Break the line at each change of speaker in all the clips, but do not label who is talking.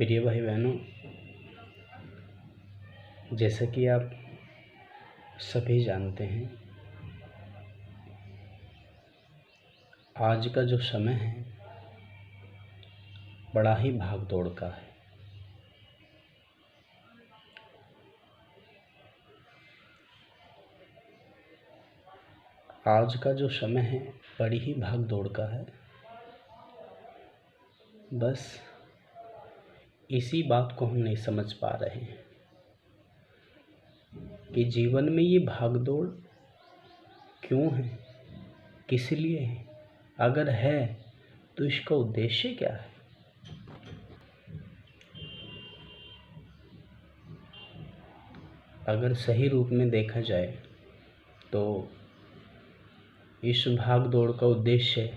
प्रिय भाई बहनों, जैसा कि आप सभी जानते हैं, आज का जो समय है बड़ा ही भाग दौड़ का है। आज का जो समय है बड़ी ही भाग दौड़ का है। बस इसी बात को हम नहीं समझ पा रहे हैं कि जीवन में ये भाग दौड़ क्यों है, किस लिए है, अगर है तो इसका उद्देश्य क्या है। अगर सही रूप में देखा जाए तो इस भाग दौड़ का उद्देश्य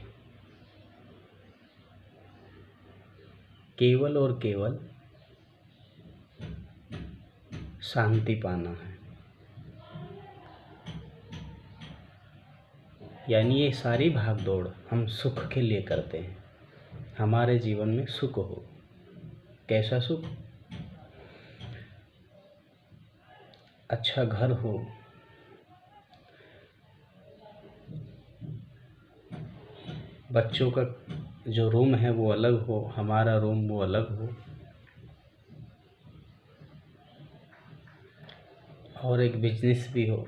केवल और केवल शांति पाना है। यानी ये सारी भाग दौड़ हम सुख के लिए करते हैं, हमारे जीवन में सुख हो। कैसा सुख? अच्छा घर हो, बच्चों का जो रूम है वो अलग हो, हमारा रूम वो अलग हो, और एक बिजनेस भी हो,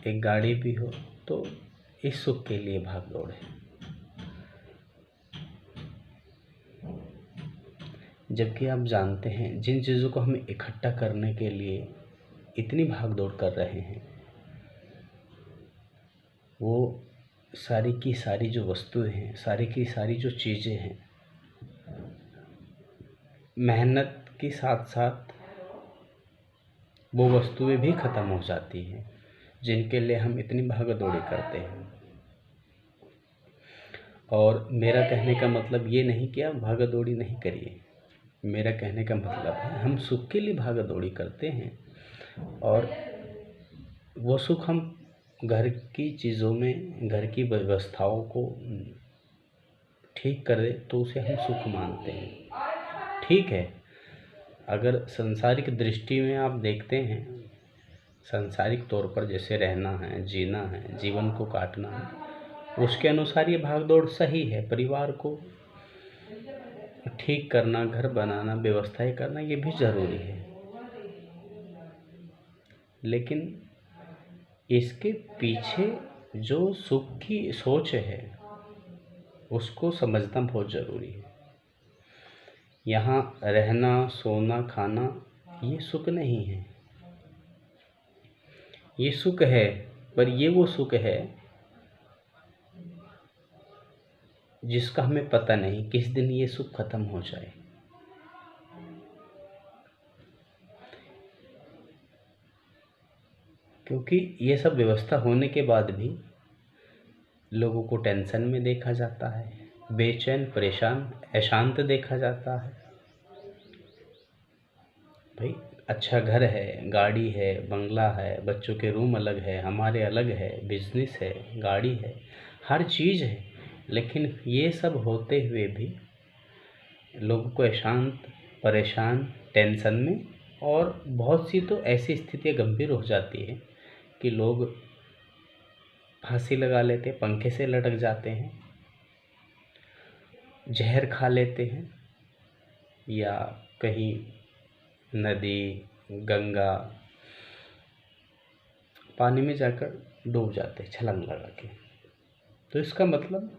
एक गाड़ी भी हो। तो इस सुख के लिए भाग दौड़ है। जबकि आप जानते हैं जिन चीज़ों को हम इकट्ठा करने के लिए इतनी भाग दौड़ कर रहे हैं, वो सारी की सारी जो वस्तुएं हैं, सारी की सारी जो चीज़ें हैं, मेहनत के साथ साथ वो वस्तुएं भी ख़त्म हो जाती हैं जिनके लिए हम इतनी भाग दौड़ी करते हैं। और मेरा कहने का मतलब ये नहीं कि आप भाग दौड़ी नहीं करिए। मेरा कहने का मतलब है हम सुख के लिए भाग दौड़ी करते हैं, और वो सुख हम घर की चीज़ों में, घर की व्यवस्थाओं को ठीक करें तो उसे हम सुख मानते हैं। ठीक है, अगर सांसारिक दृष्टि में आप देखते हैं, सांसारिक तौर पर जैसे रहना है, जीना है, जीवन को काटना है, उसके अनुसार ये भागदौड़ सही है। परिवार को ठीक करना, घर बनाना, व्यवस्थाएं करना, ये भी ज़रूरी है। लेकिन इसके पीछे जो सुख की सोच है उसको समझना बहुत ज़रूरी है। यहाँ रहना, सोना, खाना ये सुख नहीं है। ये सुख है, पर ये वो सुख है जिसका हमें पता नहीं किस दिन ये सुख खत्म हो जाए। क्योंकि ये सब व्यवस्था होने के बाद भी लोगों को टेंशन में देखा जाता है, बेचैन, परेशान, अशांत देखा जाता है। भाई अच्छा घर है, गाड़ी है, बंगला है, बच्चों के रूम अलग है, हमारे अलग है, बिजनेस है, गाड़ी है, हर चीज़ है, लेकिन ये सब होते हुए भी लोगों को अशांत, परेशान, टेंशन में, और बहुत सी तो ऐसी स्थितियाँ गंभीर हो जाती है कि लोग फांसी लगा लेते, पंखे से लटक जाते हैं, जहर खा लेते हैं, या कहीं नदी, गंगा, पानी में जाकर डूब जाते हैं छलांग लगा के। तो इसका मतलब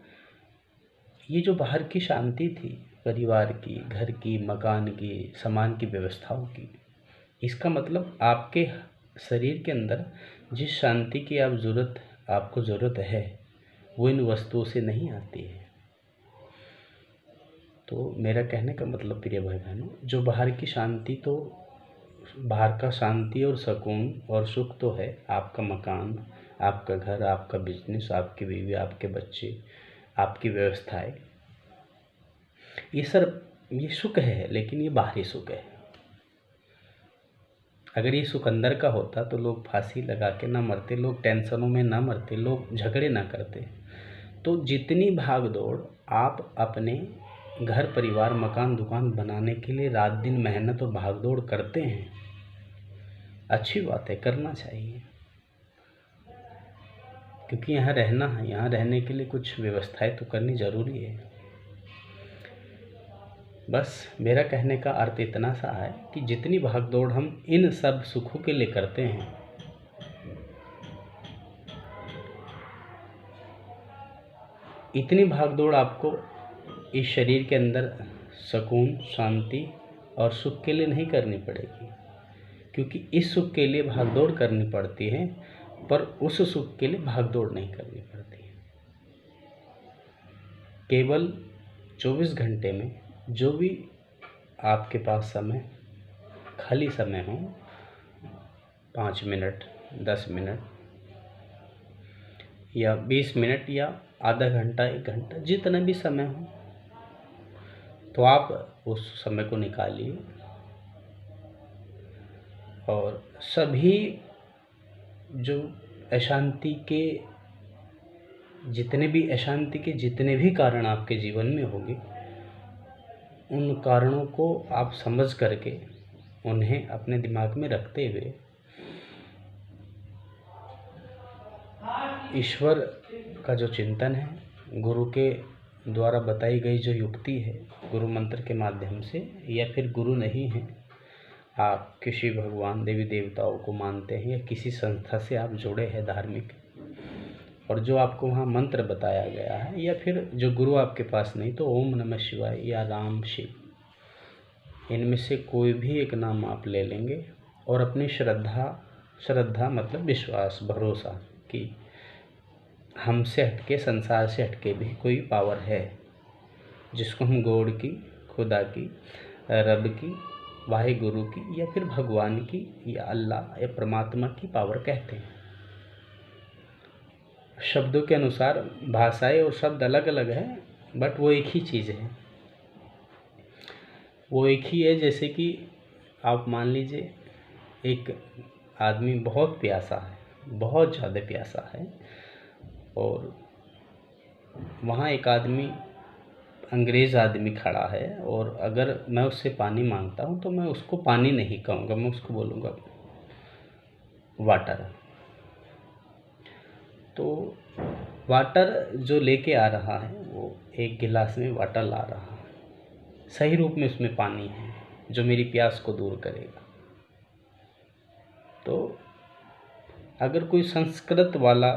ये जो बाहर की शांति थी, परिवार की, घर की, मकान की, सामान की व्यवस्थाओं की, इसका मतलब आपके शरीर के अंदर जिस शांति की आपको ज़रूरत है वो इन वस्तुओं से नहीं आती है। तो मेरा कहने का मतलब प्रिय भाई बहनों, जो बाहर की शांति, तो बाहर का शांति और सुकून और सुख तो है आपका मकान, आपका घर, आपका बिजनेस, आपकी बीवी, आपके बच्चे, आपकी व्यवस्थाएं, ये सुख है, लेकिन ये बाहरी सुख है। अगर ये सुख अंदर का होता तो लोग फांसी लगा के ना मरते, लोग टेंशनों में ना मरते, लोग झगड़े ना करते। तो जितनी भाग दौड़ आप अपने घर परिवार मकान दुकान बनाने के लिए रात दिन मेहनत और भागदौड़ करते हैं, अच्छी बात है, करना चाहिए, क्योंकि यहाँ रहना है, यहाँ रहने के लिए कुछ व्यवस्थाएं तो करनी ज़रूरी है। बस मेरा कहने का अर्थ इतना सा है कि जितनी भागदौड़ हम इन सब सुखों के लिए करते हैं, इतनी भागदौड़ आपको इस शरीर के अंदर सुकून, शांति और सुख के लिए नहीं करनी पड़ेगी, क्योंकि इस सुख के लिए भागदौड़ करनी पड़ती है, पर उस सुख के लिए भागदौड़ नहीं करनी पड़ती। केवल 24 घंटे में जो भी आपके पास समय, खाली समय हो, 5 मिनट, 10 मिनट या 20 मिनट या आधा घंटा, 1 घंटा, जितना भी समय हो, तो आप उस समय को निकालिए और सभी जो अशांति के जितने भी कारण आपके जीवन में होंगे, उन कारणों को आप समझ करके उन्हें अपने दिमाग में रखते हुए ईश्वर का जो चिंतन है, गुरु के द्वारा बताई गई जो युक्ति है, गुरु मंत्र के माध्यम से, या फिर गुरु नहीं है, आप किसी भगवान देवी देवताओं को मानते हैं या किसी संस्था से आप जुड़े हैं धार्मिक, और जो आपको वहाँ मंत्र बताया गया है, या फिर जो गुरु आपके पास नहीं तो ओम नमः शिवाय या राम शिव, इनमें से कोई भी एक नाम आप ले लेंगे और अपनी श्रद्धा मतलब विश्वास, भरोसा कि हमसे हटके, संसार से हटके भी कोई पावर है, जिसको हम गॉड की, खुदा की, रब की, वाहे गुरु की, या फिर भगवान की, या अल्लाह या परमात्मा की पावर कहते हैं। शब्दों के अनुसार भाषाएं और शब्द अलग अलग हैं, बट वो एक ही चीज़ है, वो एक ही है। जैसे कि आप मान लीजिए एक आदमी बहुत प्यासा है, बहुत ज़्यादा प्यासा है, और वहाँ एक आदमी, अंग्रेज़ आदमी खड़ा है, और अगर मैं उससे पानी मांगता हूँ तो मैं उसको पानी नहीं कहूँगा, मैं उसको बोलूँगा वाटर। तो वाटर जो लेके आ रहा है, वो एक गिलास में वाटर ला रहा है, सही रूप में उसमें पानी है जो मेरी प्यास को दूर करेगा। तो अगर कोई संस्कृत वाला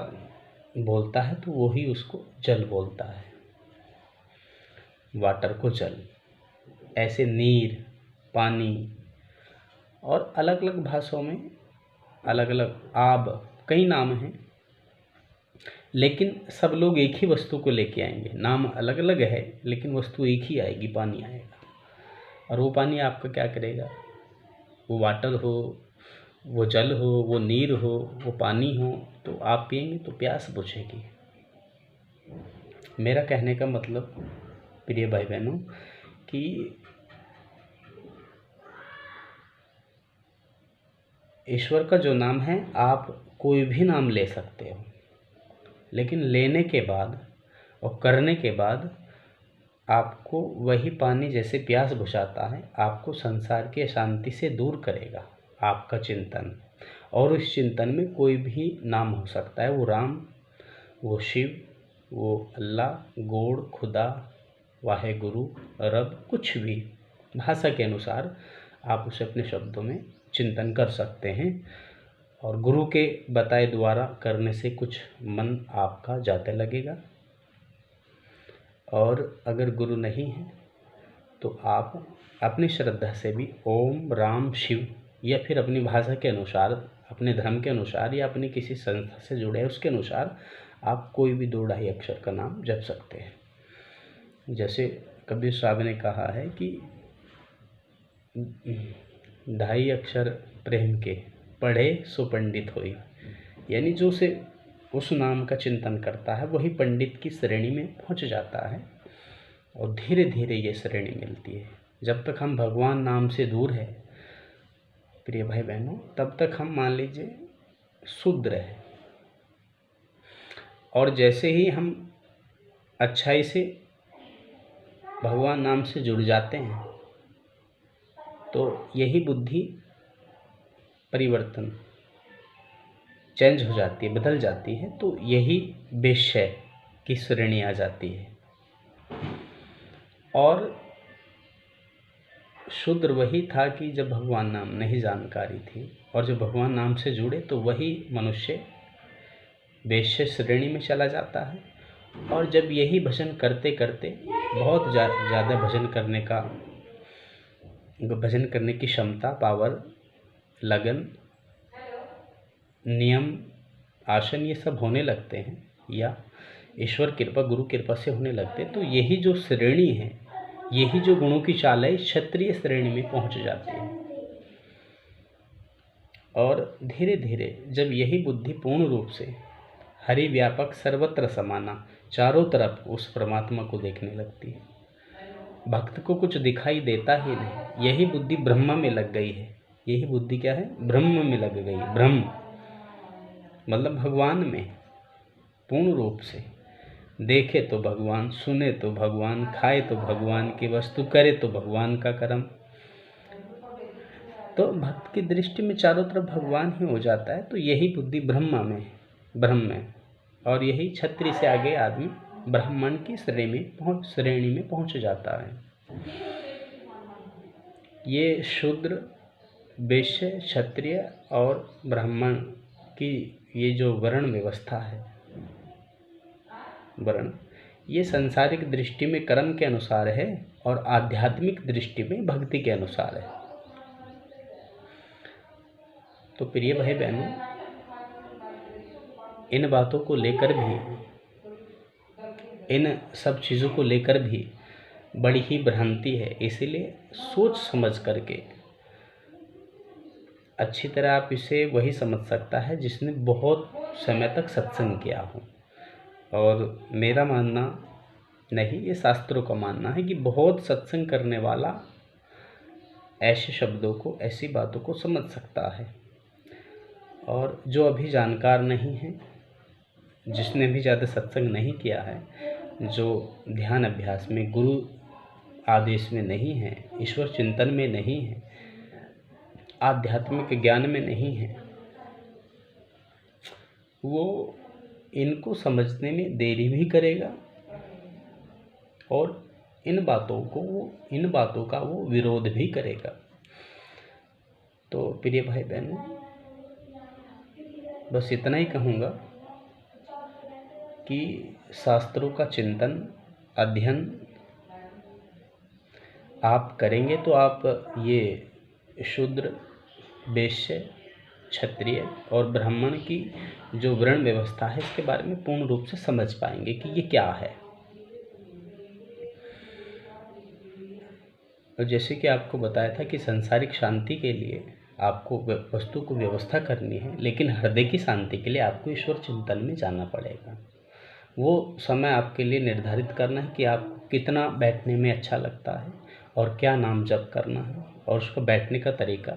बोलता है तो वही उसको जल बोलता है, वाटर को जल। ऐसे नीर, पानी, और अलग अलग भाषाओं में अलग अलग आब, कई नाम हैं, लेकिन सब लोग एक ही वस्तु को लेके आएंगे। नाम अलग अलग है लेकिन वस्तु एक ही आएगी, पानी आएगा। और वो पानी आपका क्या करेगा? वो वाटर हो, वो जल हो, वो नीर हो, वो पानी हो, तो आप पिएंगे तो प्यास बुझेगी। मेरा कहने का मतलब प्रिय भाई बहनों कि ईश्वर का जो नाम है, आप कोई भी नाम ले सकते हो, लेकिन लेने के बाद और करने के बाद आपको वही पानी जैसे प्यास बुझाता है, आपको संसार की अशांति से दूर करेगा आपका चिंतन। और उस चिंतन में कोई भी नाम हो सकता है, वो राम, वो शिव, वो अल्लाह, गॉड, खुदा, वाहे गुरु, रब, कुछ भी भाषा के अनुसार आप उसे अपने शब्दों में चिंतन कर सकते हैं। और गुरु के बताए द्वारा करने से कुछ मन आपका ज़्यादा लगेगा। और अगर गुरु नहीं है तो आप अपनी श्रद्धा से भी ओम, राम, शिव, या फिर अपनी भाषा के अनुसार, अपने धर्म के अनुसार, या अपनी किसी संस्था से जुड़े हैं उसके अनुसार आप कोई भी 2 ढाई अक्षर का नाम जप सकते हैं। जैसे कबीर साहब ने कहा है कि 2 अक्षर प्रेम के, पढ़े सो पंडित होई। यानी जो से उस नाम का चिंतन करता है वही पंडित की श्रेणी में पहुंच जाता है, और धीरे धीरे ये श्रेणी मिलती है। जब तक हम भगवान नाम से दूर है प्रिय भाई बहनों, तब तक हम मान लीजिए शूद्र है। और जैसे ही हम अच्छाई से भगवान नाम से जुड़ जाते हैं तो यही बुद्धि परिवर्तन चेंज हो जाती है, बदल जाती है, तो यही वेश्य की श्रेणी आ जाती है। और शूद्र वही था कि जब भगवान नाम नहीं जानकारी थी, और जब भगवान नाम से जुड़े तो वही मनुष्य वेश्य श्रेणी में चला जाता है। और जब यही भजन करते करते बहुत ज़्यादा भजन करने की क्षमता, पावर, लगन, नियम, आसन ये सब होने लगते हैं, या ईश्वर कृपा, गुरु कृपा से होने लगते हैं, तो यही जो श्रेणी है, यही जो गुणों की चाल है, क्षत्रिय श्रेणी में पहुंच जाती है। और धीरे धीरे जब यही बुद्धि पूर्ण रूप से हरि व्यापक सर्वत्र समाना, चारों तरफ उस परमात्मा को देखने लगती है, भक्त को कुछ दिखाई देता ही नहीं, यही बुद्धि ब्रह्म में लग गई है। यही बुद्धि क्या है? ब्रह्म में लग गई। ब्रह्म मतलब भगवान में पूर्ण रूप से। देखे तो भगवान, सुने तो भगवान, खाए तो भगवान की वस्तु, करे तो भगवान का कर्म। तो भक्त की दृष्टि में चारों तरफ भगवान ही हो जाता है। तो यही बुद्धि ब्रह्म में, और यही क्षत्रिय से आगे आदमी ब्राह्मण की श्रेणी में पहुंच जाता है। ये शूद्र, वैश्य, क्षत्रिय और ब्राह्मण की ये जो वर्ण व्यवस्था है, वर्ण, ये सांसारिक दृष्टि में कर्म के अनुसार है और आध्यात्मिक दृष्टि में भक्ति के अनुसार है। तो प्रिय भाई बहनों, इन बातों को लेकर भी, इन सब चीज़ों को लेकर भी बड़ी ही भ्रांति है। इसीलिए सोच समझ करके अच्छी तरह आप इसे वही समझ सकता है जिसने बहुत समय तक सत्संग किया हो। और मेरा मानना नहीं, ये शास्त्रों का मानना है कि बहुत सत्संग करने वाला ऐसे शब्दों को, ऐसी बातों को समझ सकता है। और जो अभी जानकार नहीं है, जिसने भी ज़्यादा सत्संग नहीं किया है, जो ध्यान अभ्यास में, गुरु आदेश में नहीं है, ईश्वर चिंतन में नहीं है, आध्यात्मिक ज्ञान में नहीं है, वो इनको समझने में देरी भी करेगा और इन बातों का वो विरोध भी करेगा। तो प्रिय भाई बहनों, बस इतना ही कहूँगा कि शास्त्रों का चिंतन, अध्ययन आप करेंगे तो आप ये शूद्र, वैश्य, क्षत्रिय और ब्राह्मण की जो वर्ण व्यवस्था है, इसके बारे में पूर्ण रूप से समझ पाएंगे कि ये क्या है। और जैसे कि आपको बताया था कि सांसारिक शांति के लिए आपको वस्तु को व्यवस्था करनी है, लेकिन हृदय की शांति के लिए आपको ईश्वर चिंतन में जाना पड़ेगा। वो समय आपके लिए निर्धारित करना है कि आपको कितना बैठने में अच्छा लगता है और क्या नाम जप करना है, और उसका बैठने का तरीका।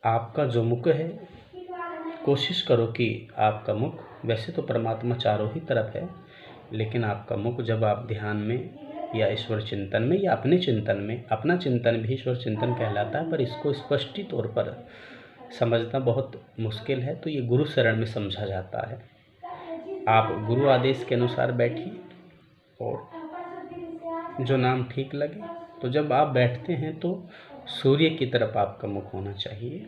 आपका जो मुख है, कोशिश करो कि आपका मुख, वैसे तो परमात्मा चारों ही तरफ है, लेकिन आपका मुख जब आप ध्यान में या ईश्वर चिंतन में या अपने चिंतन में, अपना चिंतन भी ईश्वर चिंतन कहलाता है, पर इसको स्पष्ट तौर पर समझना बहुत मुश्किल है, तो ये गुरु शरण में समझा जाता है। आप गुरु आदेश के अनुसार बैठिए और जो नाम ठीक लगे। तो जब आप बैठते हैं तो सूर्य की तरफ आपका मुख होना चाहिए।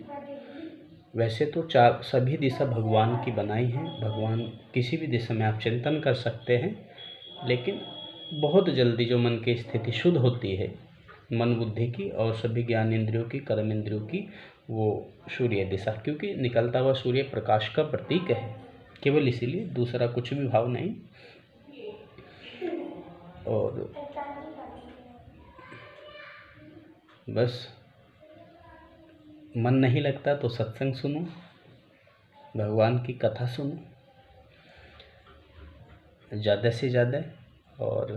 वैसे तो सभी दिशा भगवान की बनाई हैं, भगवान किसी भी दिशा में आप चिंतन कर सकते हैं, लेकिन बहुत जल्दी जो मन की स्थिति शुद्ध होती है, मन बुद्धि की और सभी ज्ञान इंद्रियों की, कर्म इंद्रियों की, वो सूर्य दिशा, क्योंकि निकलता हुआ सूर्य प्रकाश का प्रतीक है, केवल इसीलिए, दूसरा कुछ भी भाव नहीं। और बस मन नहीं लगता तो सत्संग सुनो, भगवान की कथा सुनो ज़्यादा से ज़्यादा। और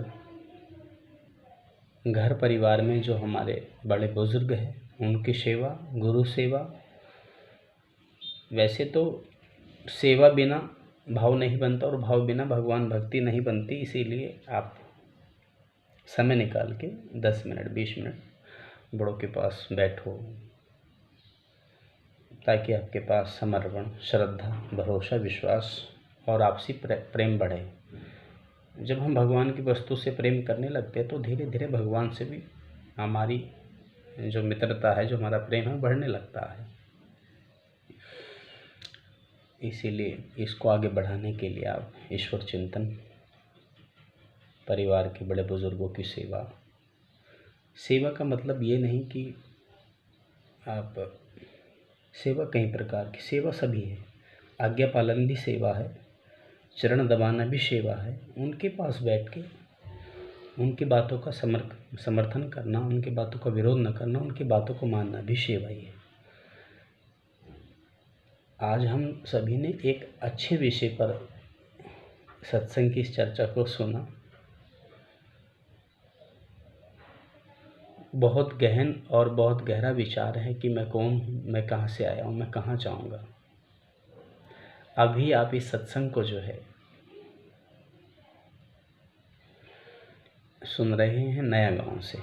घर परिवार में जो हमारे बड़े बुजुर्ग हैं उनकी सेवा, गुरु सेवा। वैसे तो सेवा बिना भाव नहीं बनता और भाव बिना भगवान भक्ति नहीं बनती, इसीलिए आप समय निकाल के 10 मिनट 20 मिनट बड़ों के पास बैठो, ताकि आपके पास समर्पण, श्रद्धा, भरोसा, विश्वास और आपसी प्रेम बढ़े। जब हम भगवान की वस्तु से प्रेम करने लगते हैं तो धीरे धीरे भगवान से भी हमारी जो मित्रता है, जो हमारा प्रेम है, बढ़ने लगता है। इसीलिए इसको आगे बढ़ाने के लिए आप ईश्वर चिंतन, परिवार के बड़े बुजुर्गों की सेवा। सेवा का मतलब ये नहीं कि आप सेवा कई प्रकार की सेवा सभी है। आज्ञा पालन भी सेवा है, चरण दबाना भी सेवा है। उनके पास बैठ के उनकी बातों का समर्थन करना, उनकी बातों का विरोध न करना, उनकी बातों को मानना भी सेवा ही है। आज हम सभी ने एक अच्छे विषय पर सत्संग की इस चर्चा को सुना। बहुत गहन और बहुत गहरा विचार है कि मैं कौन हूँ, मैं कहाँ से आया हूँ, मैं कहाँ जाऊँगा। अभी आप इस सत्संग को जो है सुन रहे हैं नया गांव से,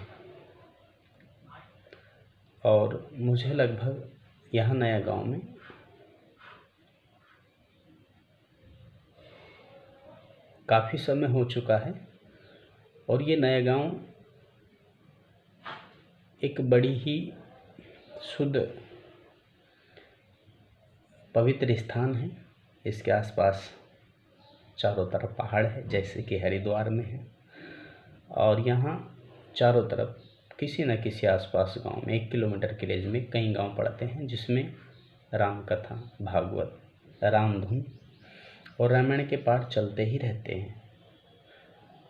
और मुझे लगभग यहाँ नया गांव में काफ़ी समय हो चुका है। और ये नया गांव एक बड़ी ही शुद्ध पवित्र स्थान है। इसके आसपास चारों तरफ पहाड़ है, जैसे कि हरिद्वार में है। और यहाँ चारों तरफ किसी न किसी आसपास गांव में 1 किलोमीटर के रेंज में कई गांव पड़ते हैं, जिसमें राम कथा, भागवत, रामधुन और रामायण के पाठ चलते ही रहते हैं।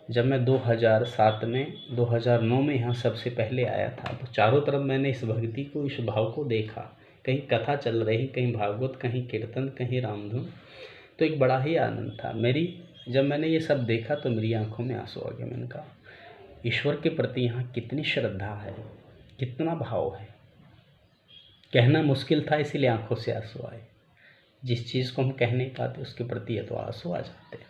जब मैं 2007 में 2009 में यहाँ सबसे पहले आया था, तो चारों तरफ मैंने इस भक्ति को, इस भाव को देखा। कहीं कथा चल रही, कहीं भागवत, कहीं कीर्तन, कहीं रामधुन। तो एक बड़ा ही आनंद था। जब मैंने ये सब देखा तो मेरी आंखों में आंसू आ गए। मैंने कहा, ईश्वर के प्रति यहाँ कितनी श्रद्धा है, कितना भाव है। कहना मुश्किल था, इसीलिए आंखों से आंसू आए। जिस चीज़ को हम कह नहीं पाते उसके प्रति ये तो आंसू आ जाते हैं।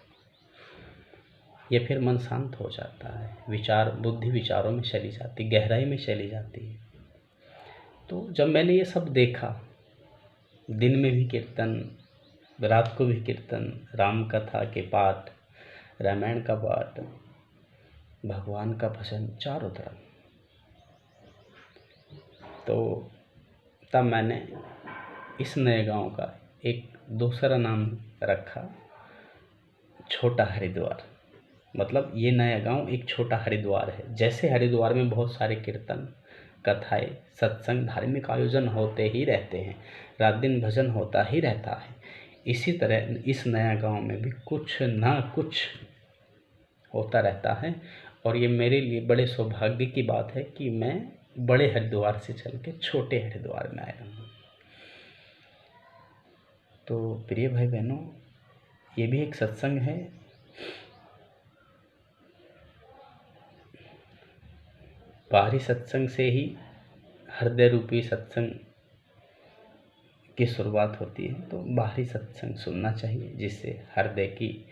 ये फिर मन शांत हो जाता है, बुद्धि विचारों में चली जाती, गहराई में चली जाती है। तो जब मैंने ये सब देखा, दिन में भी कीर्तन, रात को भी कीर्तन, राम कथा के पाठ, रामायण का पाठ, भगवान का भजन चारों तरफ, तो तब मैंने इस नए गांव का एक दूसरा नाम रखा, छोटा हरिद्वार। मतलब ये नया गांव एक छोटा हरिद्वार है। जैसे हरिद्वार में बहुत सारे कीर्तन, कथाएं, सत्संग, धार्मिक आयोजन होते ही रहते हैं, रात दिन भजन होता ही रहता है, इसी तरह इस नया गांव में भी कुछ ना कुछ होता रहता है। और ये मेरे लिए बड़े सौभाग्य की बात है कि मैं बड़े हरिद्वार से चल के छोटे हरिद्वार में आया हूँ। तो प्रिय भाई बहनों, ये भी एक सत्संग है। बाहरी सत्संग से ही हृदय रूपी सत्संग की शुरुआत होती है। तो बाहरी सत्संग सुनना चाहिए, जिससे हृदय की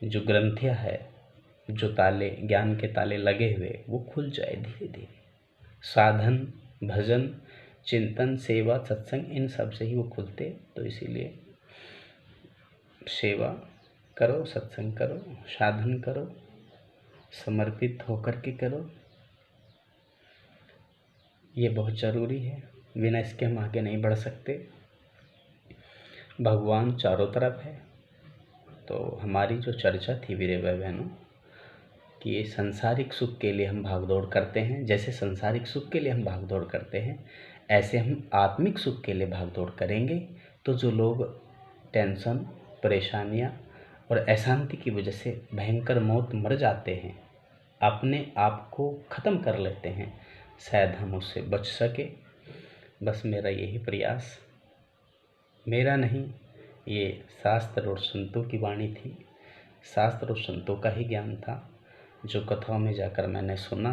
जो ग्रंथियाँ है, जो ताले, ज्ञान के ताले लगे हुए, वो खुल जाए धीरे धीरे। साधन, भजन, चिंतन, सेवा, सत्संग, इन सब से ही वो खुलते। तो इसीलिए सेवा करो, सत्संग करो, साधन करो, समर्पित होकर के करो। ये बहुत ज़रूरी है, बिना इसके हम आगे नहीं बढ़ सकते। भगवान चारों तरफ है। तो हमारी जो चर्चा थी वीरे भाई बहनों कि ये सांसारिक सुख के लिए हम भागदौड़ करते हैं, जैसे सांसारिक सुख के लिए हम भागदौड़ करते हैं, ऐसे हम आत्मिक सुख के लिए भागदौड़ करेंगे। तो जो लोग टेंशन, परेशानियां और अशांति की वजह से भयंकर मौत मर जाते हैं, अपने आप को ख़त्म कर लेते हैं, शायद हम उससे बच सके। बस मेरा यही प्रयास, मेरा नहीं, ये शास्त्र और संतों की वाणी थी, शास्त्र और संतों का ही ज्ञान था, जो कथाओं में जाकर मैंने सुना,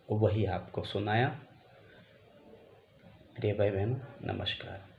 वही आपको सुनाया। प्रिय भाई बहनों, नमस्कार।